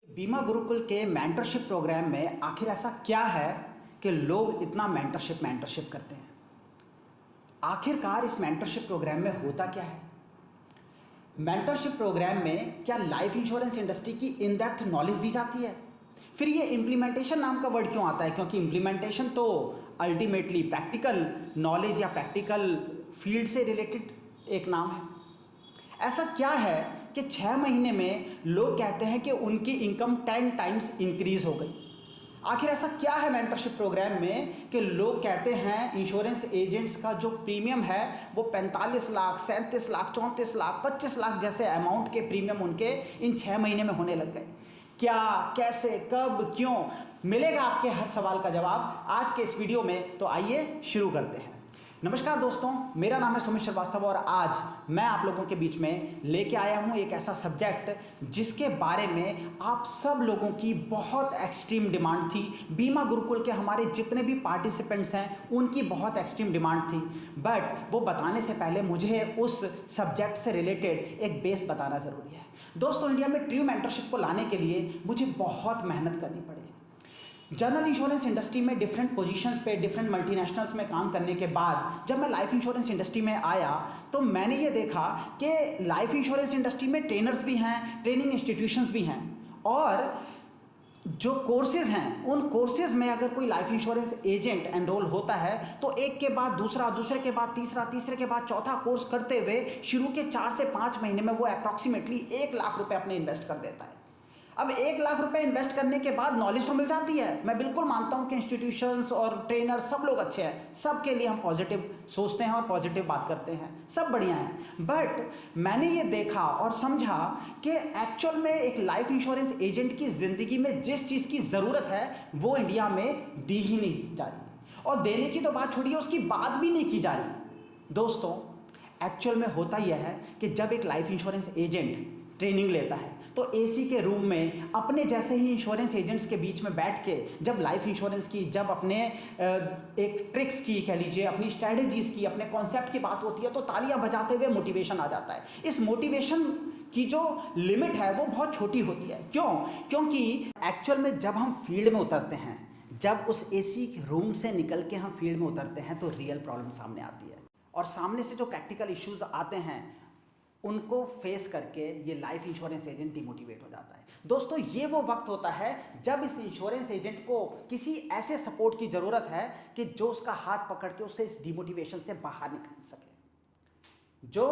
बीमा गुरुकुल के mentorship programme में आखिर ऐसा क्या है कि लोग इतना मेंटरशिप करते हैं। आखिरकार इस मेंटरशिप प्रोग्राम में होता क्या है। मेंटरशिप प्रोग्राम में क्या लाइफ इंश्योरेंस इंडस्ट्री की इन डेप्थ नॉलेज दी जाती है। फिर ये इम्प्लीमेंटेशन नाम का वर्ड क्यों आता है, क्योंकि इम्प्लीमेंटेशन तो अल्टीमेटली प्रैक्टिकल नॉलेज या प्रैक्टिकल फील्ड से रिलेटेड एक नाम है। ऐसा क्या है कि 6 महीने में लोग कहते हैं कि उनकी इनकम 10 टाइम्स इंक्रीज हो गई। आखिर ऐसा क्या है मेंटरशिप प्रोग्राम में कि लोग कहते हैं इंश्योरेंस एजेंट्स का जो प्रीमियम है वो 45 लाख, 37 लाख, 34 लाख, 25 लाख जैसे अमाउंट के प्रीमियम उनके इन 6 महीने में होने लग गए। क्या, कैसे, कब, क्यों, मिलेगा आपके हर सवाल का जवाब आज के इस वीडियो में। तो आइए शुरू करते हैं। नमस्कार दोस्तों, मेरा नाम है सुमित श्रीवास्तव और आज मैं आप लोगों के बीच में लेके आया हूं एक ऐसा सब्जेक्ट जिसके बारे में आप सब लोगों की बहुत एक्सट्रीम डिमांड थी। बीमा गुरुकुल के हमारे जितने भी पार्टिसिपेंट्स हैं उनकी बहुत एक्सट्रीम डिमांड थी। बट वो बताने से पहले मुझे उस सब्जेक्ट से रिलेटेड एक बेस बताना ज़रूरी है। दोस्तों, इंडिया में ट्रू मेंटरशिप को लाने के लिए मुझे बहुत मेहनत करनी पड़ी। जनरल इंश्योरेंस इंडस्ट्री में डिफरेंट पोजीशंस पे डिफरेंट मल्टीनेशनल्स में काम करने के बाद जब मैं लाइफ इंश्योरेंस इंडस्ट्री में आया तो मैंने ये देखा कि लाइफ इंश्योरेंस इंडस्ट्री में ट्रेनर्स भी हैं, ट्रेनिंग इंस्टीट्यूशंस भी हैं, और जो कोर्सेज हैं उन कोर्सेज में अगर कोई लाइफ इंश्योरेंस एजेंट एनरोल होता है तो एक के बाद दूसरा, दूसरे के बाद तीसरा, तीसरे के बाद चौथा कोर्स करते हुए शुरू के 4 से 5 महीने में वो अप्रॉक्सीमेटली 1 लाख रुपए अपने इन्वेस्ट कर देता है। अब 1 लाख रुपए इन्वेस्ट करने के बाद नॉलेज तो मिल जाती है। मैं बिल्कुल मानता हूं कि इंस्टीट्यूशंस और ट्रेनर सब लोग अच्छे हैं, सबके लिए हम पॉजिटिव सोचते हैं और पॉजिटिव बात करते हैं, सब बढ़िया है। बट मैंने ये देखा और समझा कि एक्चुअल में एक लाइफ इंश्योरेंस एजेंट की ज़िंदगी में जिस चीज़ की ज़रूरत है वो इंडिया में दी ही नहीं जा रही, और देने की तो बात छोड़िए, उसकी बात भी नहीं की जा रही। दोस्तों, एक्चुअल में होता यह है कि जब एक लाइफ इंश्योरेंस एजेंट ट्रेनिंग लेता है तो एसी के रूम में अपने जैसे ही इंश्योरेंस एजेंट्स के बीच में बैठ के जब लाइफ इंश्योरेंस की, जब अपने एक ट्रिक्स की, कह लीजिए अपनी स्ट्रैटेजीज की, अपने कॉन्सेप्ट की बात होती है तो तालियां बजाते हुए मोटिवेशन आ जाता है। इस मोटिवेशन की जो लिमिट है वो बहुत छोटी होती है। क्यों? क्योंकि एक्चुअल में जब हम फील्ड में उतरते हैं, जब उस एसी रूम से निकल के हम फील्ड में उतरते हैं तो रियल प्रॉब्लम सामने आती है, और सामने से जो प्रैक्टिकल इश्यूज आते हैं उनको फेस करके ये लाइफ इंश्योरेंस एजेंट डिमोटिवेट हो जाता है। दोस्तों, ये वो वक्त होता है जब इस इंश्योरेंस एजेंट को किसी ऐसे सपोर्ट की ज़रूरत है कि जो उसका हाथ पकड़ के उसे इस डिमोटिवेशन से बाहर निकाल सके, जो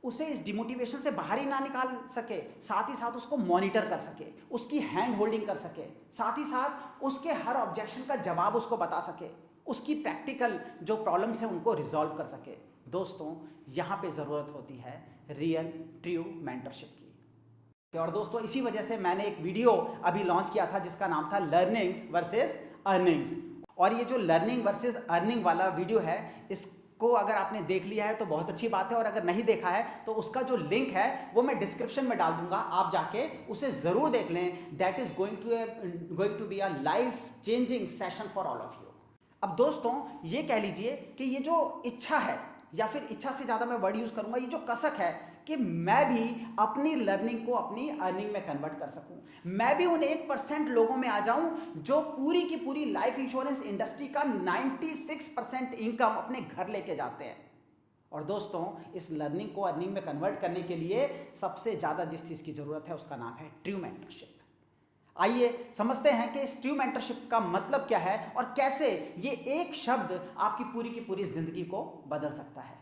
उसे इस डिमोटिवेशन से बाहर ही ना निकाल सके, साथ ही साथ उसको मॉनिटर कर सके, उसकी हैंड होल्डिंग कर सके, साथ ही साथ उसके हर ऑब्जेक्शन का जवाब उसको बता सके, उसकी प्रैक्टिकल जो प्रॉब्लम्स हैं उनको रिजॉल्व कर सके। दोस्तों, यहाँ पे ज़रूरत होती है रियल ट्रू मेंटरशिप की। और दोस्तों, इसी वजह से मैंने एक वीडियो अभी लॉन्च किया था जिसका नाम था लर्निंग्स वर्सेस अर्निंग्स। और ये जो लर्निंग वर्सेस अर्निंग वाला वीडियो है, इसको अगर आपने देख लिया है तो बहुत अच्छी बात है, और अगर नहीं देखा है तो उसका जो लिंक है वो मैं डिस्क्रिप्शन में डाल दूंगा, आप जाके उसे ज़रूर देख लें। That is going to be a life changing session for all of you. अब दोस्तों, ये कह लीजिए कि ये जो इच्छा है, या फिर इच्छा से ज़्यादा मैं वर्ड यूज़ करूंगा, ये जो कसक है कि मैं भी अपनी लर्निंग को अपनी अर्निंग में कन्वर्ट कर सकूं, मैं भी उन 1% लोगों में आ जाऊं जो पूरी की पूरी लाइफ इंश्योरेंस इंडस्ट्री का 96% इनकम अपने घर लेके जाते हैं। और दोस्तों, इस लर्निंग को अर्निंग में कन्वर्ट करने के लिए सबसे ज़्यादा जिस चीज़ की ज़रूरत है उसका नाम है ट्रू मेंटरशिप। आइए समझते हैं कि इस ट्रू मेंटरशिप का मतलब क्या है और कैसे ये एक शब्द आपकी पूरी की पूरी जिंदगी को बदल सकता है।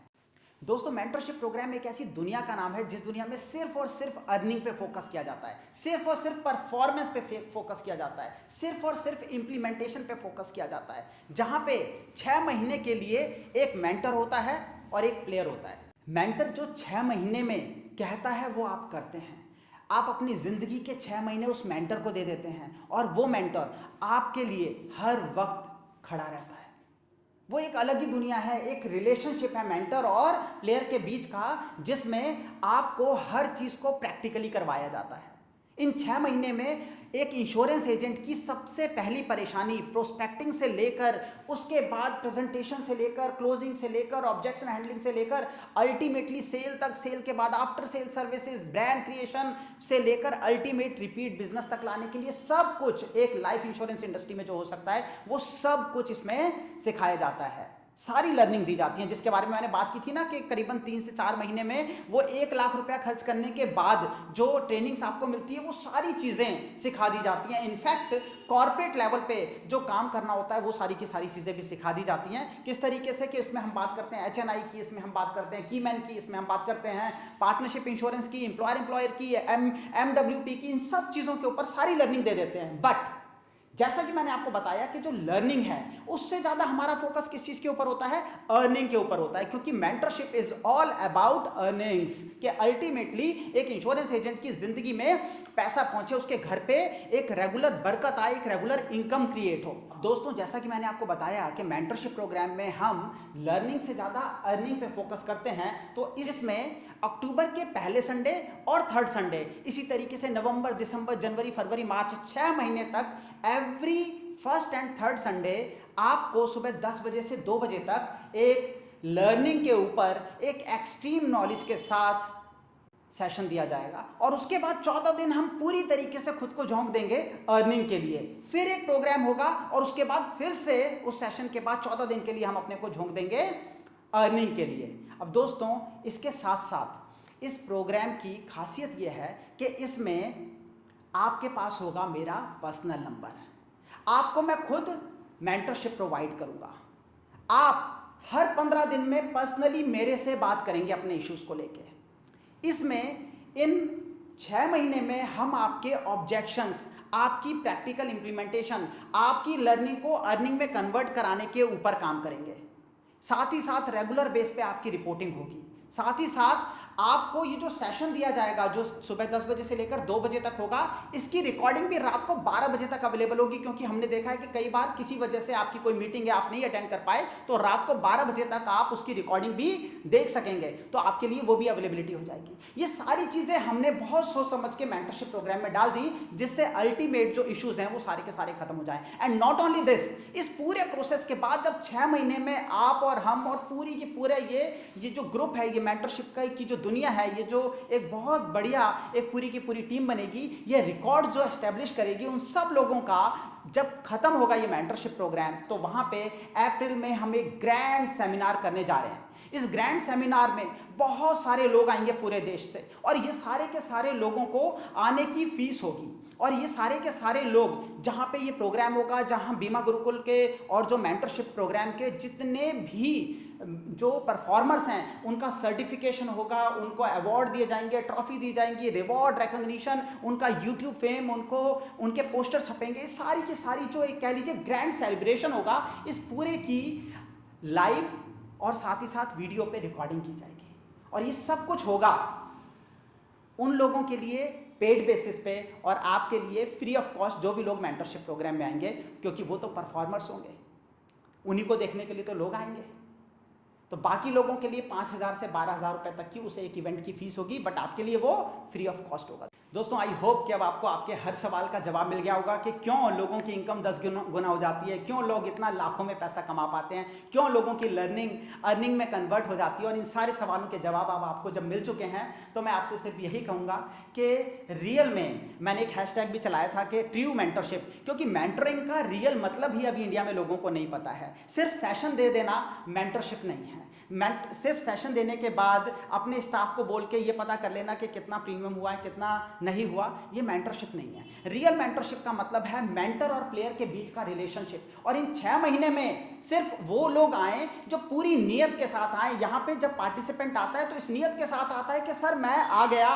दोस्तों, मेंटरशिप प्रोग्राम एक ऐसी दुनिया का नाम है जिस दुनिया में सिर्फ और सिर्फ अर्निंग पे फोकस किया जाता है, सिर्फ और सिर्फ परफॉर्मेंस पे फोकस किया जाता है, सिर्फ और सिर्फ इंप्लीमेंटेशन पे फोकस किया जाता है, जहां पे 6 महीने के लिए एक मेंटर होता है और एक प्लेयर होता है। मेंटर जो 6 महीने में कहता है वो आप करते हैं, आप अपनी ज़िंदगी के 6 महीने उस मेंटर को दे देते हैं और वो मेंटर आपके लिए हर वक्त खड़ा रहता है। वो एक अलग ही दुनिया है, एक रिलेशनशिप है मेंटर और प्लेयर के बीच का, जिसमें आपको हर चीज़ को प्रैक्टिकली करवाया जाता है। इन 6 महीने में एक इंश्योरेंस एजेंट की सबसे पहली परेशानी प्रोस्पेक्टिंग से लेकर, उसके बाद प्रेजेंटेशन से लेकर, क्लोजिंग से लेकर, ऑब्जेक्शन हैंडलिंग से लेकर, अल्टीमेटली सेल तक, सेल के बाद after sale services, brand creation से लेकर अल्टीमेट रिपीट बिजनेस तक लाने के लिए सब कुछ एक लाइफ इंश्योरेंस इंडस्ट्री में जो हो सकता है वो सब कुछ इसमें सिखाया जाता है। सारी लर्निंग दी जाती है, जिसके बारे में मैंने बात की थी ना कि करीबन 3 से 4 महीने में वो 1 लाख रुपया खर्च करने के बाद जो ट्रेनिंग्स आपको मिलती है वो सारी चीज़ें सिखा दी जाती हैं। इनफैक्ट कॉर्पोरेट लेवल पे जो काम करना होता है वो सारी की सारी चीज़ें भी सिखा दी जाती हैं। किस तरीके से कि इसमें हम बात करते हैं HNI की, इसमें हम बात करते हैं कीमैन की, इसमें हम बात करते हैं पार्टनरशिप इंश्योरेंस की, एम्प्लॉयर की, MWP की, इन सब चीज़ों के ऊपर सारी लर्निंग दे देते हैं। बट जैसा कि मैंने आपको बताया कि जो लर्निंग है उससे ज़्यादा हमारा फोकस किस चीज़ के ऊपर होता है? अर्निंग के ऊपर होता है, क्योंकि mentorship is all about earnings, कि अल्टीमेटली एक इंश्योरेंस एजेंट की जिंदगी में पैसा पहुंचे, उसके घर पे एक रेगुलर बरकत आए, एक रेगुलर इनकम क्रिएट हो। दोस्तों, जैसा कि मैंने आपको बताया कि मेंटरशिप प्रोग्राम में हम लर्निंग से ज़्यादा अर्निंग पे फोकस करते हैं, तो इसमें अक्टूबर के पहले संडे और थर्ड संडे, इसी तरीके से नवंबर, दिसंबर, जनवरी, फरवरी, मार्च, 6 महीने तक every first and third Sunday आपको सुबह 10 बजे से 2 बजे तक एक लर्निंग के ऊपर एक एक्सट्रीम नॉलेज के साथ सेशन दिया जाएगा, और उसके बाद 14 दिन हम पूरी तरीके से खुद को झोंक देंगे अर्निंग के लिए। फिर एक प्रोग्राम होगा और उसके बाद फिर से उस सेशन के बाद 14 दिन के लिए हम अपने को झोंक देंगे अर्निंग के लिए। अब दोस्तों, इसके साथ साथ इस प्रोग्राम की खासियत यह है कि इसमें आपके पास होगा मेरा पर्सनल नंबर, आपको मैं खुद मेंटरशिप प्रोवाइड करूंगा, आप हर 15 दिन में पर्सनली मेरे से बात करेंगे अपने इश्यूज को लेके। इसमें इन 6 महीने में हम आपके ऑब्जेक्शंस, आपकी प्रैक्टिकल इंप्लीमेंटेशन, आपकी लर्निंग को अर्निंग में कन्वर्ट कराने के ऊपर काम करेंगे। साथ ही साथ रेगुलर बेस पे आपकी रिपोर्टिंग होगी। साथ ही साथ आपको ये जो सेशन दिया जाएगा, जो सुबह 10 बजे से लेकर 2 बजे तक होगा, इसकी रिकॉर्डिंग भी रात को 12 बजे तक अवेलेबल होगी, क्योंकि हमने देखा है कि कई बार किसी वजह से आपकी कोई मीटिंग है, आप नहीं अटेंड कर पाए, तो रात को 12 बजे तक आप उसकी रिकॉर्डिंग भी देख सकेंगे, तो आपके लिए वो भी अवेलेबिलिटी हो जाएगी। ये सारी चीज़ें हमने बहुत सोच समझ के मेंटरशिप प्रोग्राम में डाल दी, जिससे अल्टीमेट जो इश्यूज हैं वो सारे के सारे खत्म हो जाएं। एंड नॉट ओनली दिस, इस पूरे प्रोसेस के बाद जब 6 महीने में आप और हम और पूरी की पूरे ये जो ग्रुप है, ये मेंटरशिप का की जो दुनिया है, ये जो एक बहुत बढ़िया एक पूरी की पूरी टीम बनेगी, ये रिकॉर्ड जो एस्टेब्लिश करेगी उन सब लोगों का। जब खत्म होगा ये मेंटरशिप प्रोग्राम, तो वहां पे अप्रैल में हम एक ग्रैंड सेमिनार करने जा रहे हैं। इस ग्रैंड सेमिनार में बहुत सारे लोग आएंगे पूरे देश से, और ये सारे के सारे लोगों को आने की फीस होगी, और ये सारे के सारे लोग जहाँ पे ये प्रोग्राम होगा, जहाँ बीमा गुरुकुल के और जो मेंटरशिप प्रोग्राम के जितने भी जो परफॉर्मर्स हैं उनका सर्टिफिकेशन होगा, उनको अवार्ड दिए जाएंगे, ट्रॉफी दी जाएंगी, रिवॉर्ड, रिकॉग्निशन, उनका यूट्यूब फेम, उनको उनके पोस्टर छपेंगे। सारी की सारी जो एक कह लीजिए ग्रैंड सेलिब्रेशन होगा, इस पूरे की लाइव और साथ ही साथ वीडियो पे रिकॉर्डिंग की जाएगी, और ये सब कुछ होगा उन लोगों के लिए पेड बेसिस पे और आपके लिए फ्री ऑफ कॉस्ट, जो भी लोग मेंटरशिप प्रोग्राम में आएंगे, क्योंकि वो तो परफॉर्मर्स होंगे, उन्हीं को देखने के लिए तो लोग आएंगे। तो बाकी लोगों के लिए 5,000 से 12,000 रुपए तक की उसे एक इवेंट की फीस होगी, बट आपके लिए वो फ्री ऑफ कॉस्ट होगा। दोस्तों, आई होप कि अब आपको आपके हर सवाल का जवाब मिल गया होगा कि क्यों लोगों की इनकम 10 गुना हो जाती है, क्यों लोग इतना लाखों में पैसा कमा पाते हैं, क्यों लोगों की लर्निंग अर्निंग में कन्वर्ट हो जाती है। और इन सारे सवालों के जवाब अब आपको जब मिल चुके हैं, तो मैं आपसे सिर्फ यही कहूँगा कि रियल में मैंने एक हैशटैग भी चलाया था कि ट्रू मेंटरशिप, क्योंकि मेंटरिंग का रियल मतलब ही अभी इंडिया में लोगों को नहीं पता है। सिर्फ सेशन दे देना मेंटरशिप नहीं है। सिर्फ सेशन देने के बाद अपने स्टाफ को बोल के ये पता कर लेना कि कितना प्रीमियम हुआ है, कितना नहीं हुआ, ये मेंटरशिप नहीं है। रियल मेंटरशिप का मतलब है मेंटर और प्लेयर के बीच का रिलेशनशिप। और इन 6 महीने में सिर्फ वो लोग आए जो पूरी नियत के साथ आए। यहाँ पे जब पार्टिसिपेंट आता है तो इस नियत के साथ आता है कि सर मैं आ गया,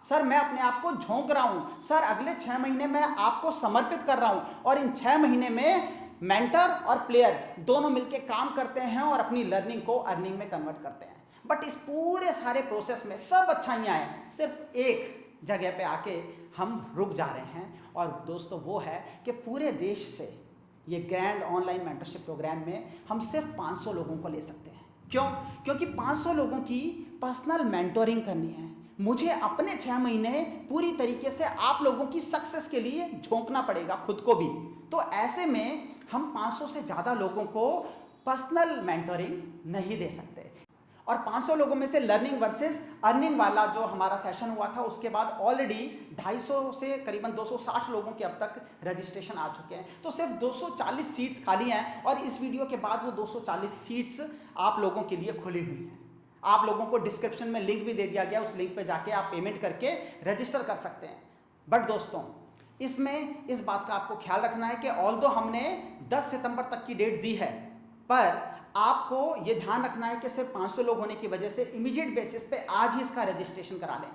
सर मैं अपने आप को झोंक रहा हूँ, सर अगले 6 महीने मैं आपको समर्पित कर रहा हूँ। और इन 6 महीने में मेंटर और प्लेयर दोनों मिलकर काम करते हैं और अपनी लर्निंग को अर्निंग में कन्वर्ट करते हैं। बट इस पूरे सारे प्रोसेस में सब अच्छाइयाँ हैं, सिर्फ एक जगह पे आके हम रुक जा रहे हैं, और दोस्तों वो है कि पूरे देश से ये ग्रैंड ऑनलाइन मेंटरशिप प्रोग्राम में हम सिर्फ 500 लोगों को ले सकते हैं। क्यों? क्योंकि 500 लोगों की पर्सनल मेंटोरिंग करनी है, मुझे अपने 6 महीने पूरी तरीके से आप लोगों की सक्सेस के लिए झोंकना पड़ेगा, खुद को भी। तो ऐसे में हम 500 से ज़्यादा लोगों को पर्सनल मेंटरिंग नहीं दे सकते। और 500 लोगों में से लर्निंग वर्सेस अर्निंग वाला जो हमारा सेशन हुआ था, उसके बाद ऑलरेडी 250 से करीबन 260 लोगों के अब तक रजिस्ट्रेशन आ चुके हैं। तो सिर्फ 240 सीट्स खाली हैं और इस वीडियो के बाद वो 240 सीट्स आप लोगों के लिए खुली हुई हैं। आप लोगों को डिस्क्रिप्शन में लिंक भी दे दिया गया, उस लिंक पे जाके आप पेमेंट करके रजिस्टर कर सकते हैं। बट दोस्तों, इसमें इस बात का आपको ख्याल रखना है कि ऑल्दो हमने 10 सितंबर तक की डेट दी है, पर आपको ये ध्यान रखना है कि सिर्फ 500 लोग होने की वजह से इमीडिएट बेसिस पे आज ही इसका रजिस्ट्रेशन करा लें।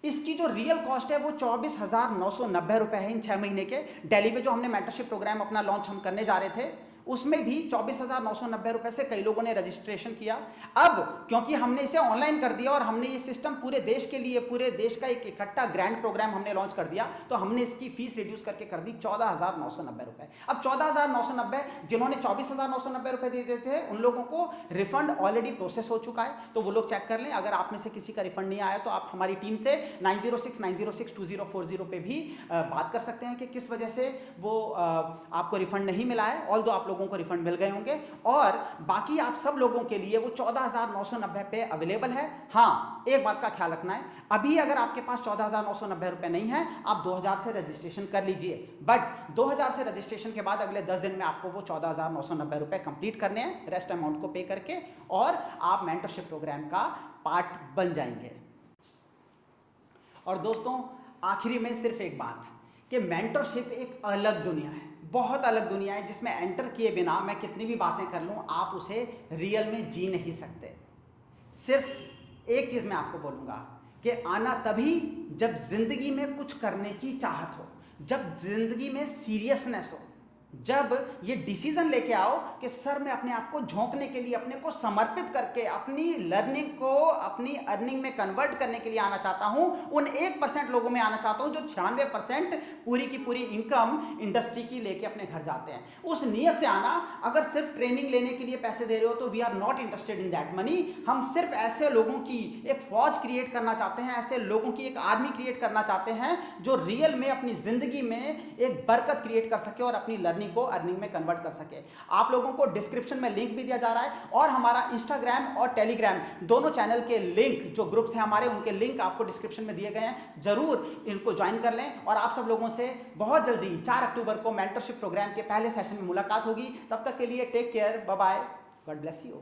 इसकी जो रियल कॉस्ट है वो 24,990 रुपये है इन 6 महीने के। दिल्ली में जो हमने मेंटरशिप प्रोग्राम अपना लॉन्च हम करने जा रहे थे, उसमें भी 24,990 रुपये से कई लोगों ने रजिस्ट्रेशन किया। अब क्योंकि हमने इसे ऑनलाइन कर दिया और हमने ये सिस्टम पूरे देश के लिए, पूरे देश का एक इकट्ठा ग्रैंड प्रोग्राम हमने लॉन्च कर दिया, तो हमने इसकी फीस रिड्यूस करके कर दी 14,990 रुपये। अब 14,990, जिन्होंने 24,990 रुपये दे दिए थे, उन लोगों को रिफंड ऑलरेडी प्रोसेस हो चुका है, तो वो लोग चेक कर लें। अगर आप में से किसी का रिफंड नहीं आया तो आप हमारी टीम से 9069062040 पे भी बात कर सकते हैं कि किस वजह से वो आपको रिफंड नहीं मिला है। ऑल्दो आप लोगों को रिफंड मिल गए होंगे और बाकी आप सब लोगों के लिए वो 14,990 पे अवेलेबल है। हाँ, एक बात का ख्याल रखना है, अभी अगर आपके पास 14,990 रुपए नहीं है, आप 2,000 से रजिस्ट्रेशन कर लीजिए। बट 2,000 से रजिस्ट्रेशन के बाद अगले 10 दिन में आपको वो 14,990 रुपए कंप्लीट करने हैं, रेस्ट अमाउंट को पे करके, और आप मेंटरशिप प्रोग्राम का पार्ट बन जाएंगे। और दोस्तों, आखिरी में सिर्फ एक बात कि मेंटरशिप एक अलग दुनिया है, बहुत अलग दुनिया है, जिसमें एंटर किए बिना मैं कितनी भी बातें कर लूँ, आप उसे रियल में जी नहीं सकते। सिर्फ एक चीज़ मैं आपको बोलूँगा कि आना तभी जब जिंदगी में कुछ करने की चाहत हो, जब जिंदगी में सीरियसनेस हो, जब ये डिसीजन लेके आओ कि सर मैं अपने आप को झोंकने के लिए, अपने को समर्पित करके अपनी लर्निंग को अपनी अर्निंग में कन्वर्ट करने के लिए आना चाहता हूं। उन 1% लोगों में आना चाहता हूं जो 96% पूरी की पूरी इनकम इंडस्ट्री की लेके अपने घर जाते हैं। उस नियत से आना। अगर सिर्फ ट्रेनिंग लेने के लिए पैसे दे रहे हो तो we are not interested in that money. हम सिर्फ ऐसे लोगों की एक फौज क्रिएट करना चाहते हैं, ऐसे लोगों की एक आर्मी क्रिएट करना चाहते हैं जो रियल में अपनी जिंदगी में एक बरकत क्रिएट कर सके और अपनी लर्निंग को अर्निंग में कन्वर्ट कर सके। आप लोगों को डिस्क्रिप्शन में लिंक भी दिया जा रहा है और हमारा इंस्टाग्राम और टेलीग्राम दोनों चैनल के लिंक, जो ग्रुप्स हैं हमारे, उनके लिंक आपको डिस्क्रिप्शन में दिए गए हैं। जरूर इनको ज्वाइन कर लें और आप सब लोगों से बहुत जल्दी 4 अक्टूबर को मेंटरशिप प्रोग्राम के पहले सेशन में मुलाकात होगी। तब तक के लिए take care, bye bye, God bless you.